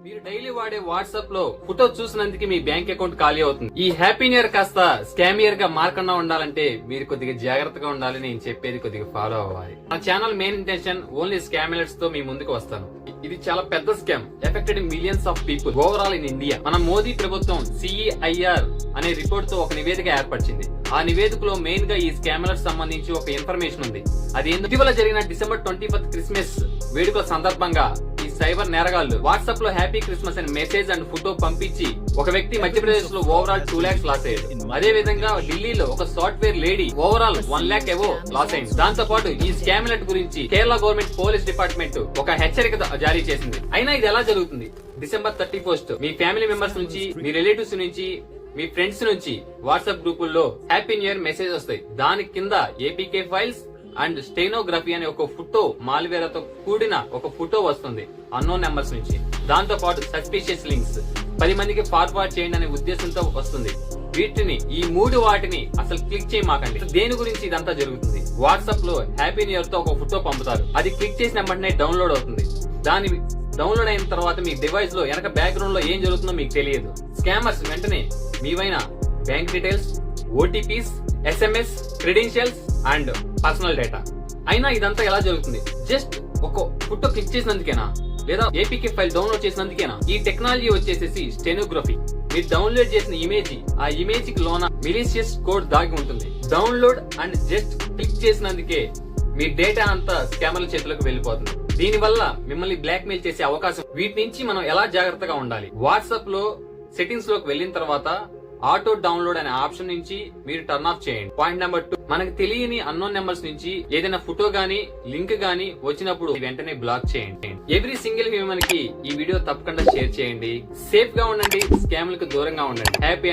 మీరు డైలీ వాడే వాట్సాప్ లో ఫోటో చూసినందుకు మీ బ్యాంక్ అకౌంట్ ఖాళీ అవుతుంది. ఈ హ్యాపీ న్యూ ఇయర్ కాస్త స్కామియర్ గా మారకుండా ఉండాలంటే మీరు కొద్దిగా జాగ్రత్తగా ఉండాలి. నేను చెప్పేది కొద్దిగా ఫాలో అవ్వాలి. నా channel main intention only scam alerts తో మీ ముందుకు వస్తాను. ఇది చాలా పెద్ద scam, affected millions of people overall in India. మన మోదీ ప్రభుత్వం CEIR అనే రిపోర్ట్ తో ఒక నివేదిక ఏర్పరిచింది. ఆ నివేదికలో మెయిన్ గా ఈ స్కామర్స్ సంబంధించి ఒక ఇన్ఫర్మేషన్ ఉంది. అది ఇటీవల జరిగిన December 25th క్రిస్మస్ వేడుకల సందర్భంగా ఈ సైబర్ నేరగాళ్లు వాట్సాప్ లో హ్యాపీ క్రిస్మస్ అని మెసేజ్ అండ్ ఫోటో పంపించి ఒక వ్యక్తి మధ్యప్రదేశ్ లో ఓవరాల్ 2 lakhs లాస్ అయ్యాడు. అదే విధంగా ఢిల్లీలో ఒక సాఫ్ట్వేర్ లేడీ ఓవరాల్ 1 lakh ఎవో లాస్ అయింది. దాంతో పాటు ఈ స్కామ్ అలర్ట్ గురించి కేరళ గవర్నమెంట్ పోలీస్ డిపార్ట్మెంట్ ఒక హెచ్చరిక జారీ చేసింది. అయినా ఇది ఎలా జరుగుతుంది? December 31st మీ ఫ్యామిలీ మెంబర్స్ నుంచి, మీ రిలేటివ్స్ నుంచి, మీ ఫ్రెండ్స్ నుంచి వాట్సాప్ గ్రూపుల్లో హ్యాపీ న్యూ ఇయర్ మెసేజ్ వస్తాయి. దాని కింద APK ఫైల్స్ అండ్ స్టెనోగ్రఫీ అనే ఒక ఫోటో మాల్వేర్తో కూడిన ఒక ఫోటో వస్తుంది అన్నోన్ నెంబర్స్ నుంచి. దాంతో పాటు సస్పిషియస్ లింక్స్ 10 మందికి ఫార్వర్డ్ చేయండి అనే ఉద్దేశంతో వస్తుంది. ఈ 3 వాటిని అసలు క్లిక్ చేయమాకండి. దేని గురించి ఇదంతా జరుగుతుంది? వాట్సాప్ లో హ్యాపీ న్యూ ఇయర్ తో ఒక ఫోటో పంపుతారు. అది క్లిక్ చేసిన వెంటనే డౌన్లోడ్ అవుతుంది. దాని డౌన్లోడ్ అయిన తర్వాత మీ డివైస్ లో వెనక బ్యాక్గ్రౌండ్ లో ఏం జరుగుతుందో మీకు తెలియదు. స్కామర్స్ వెంటనే మీవైన bank details, OTPs, SMS, credentials and personal data. అయినా ఇదంతా ఎలా జరుగుతుంది? జస్ట్ ఒక ఫోటో క్లిక్ చేసినందుకేనా? లేదా APK ఫైల్ డౌన్లోడ్ చేసినందుకేనా? ఈ టెక్నాలజీ వచ్చేసేసి స్టెనోగ్రఫీ. మీరు డౌన్లోడ్ చేసిన ఇమేజ్, ఆ ఇమేజ్ కి లోన మిలీషియస్ కోడ్ దాగి ఉంటుంది. డౌన్లోడ్ అండ్ జస్ట్ క్లిక్ చేసినందుకే మీ డేటా అంతా స్కామర్ల చేతులకు వెళ్లిపోతుంది. దీని వల్ల మిమ్మల్ని బ్లాక్ మెయిల్ చేసే అవకాశం. వీటి నుంచి మనం ఎలా జాగ్రత్తగా ఉండాలి? వాట్సాప్ లో సెట్టింగ్స్ లోకి వెళ్లిన తర్వాత ఆటో డౌన్లోడ్ అనే ఆప్షన్ నుంచి మీరు టర్న్ ఆఫ్ చేయండి. పాయింట్ నెంబర్ 2, మనకు తెలియని అన్నోన్ నెంబర్స్ నుంచి ఏదైనా ఫోటో గానీ లింక్ గానీ వచ్చినప్పుడు వెంటనే బ్లాక్ చేయండి. ఎవ్రీ సింగిల్ హ్యూమన్ కి ఈ వీడియో తప్పకుండా షేర్ చేయండి. సేఫ్ గా ఉండండి, స్కామ్లకు దూరంగా ఉండండి. హ్యాపీ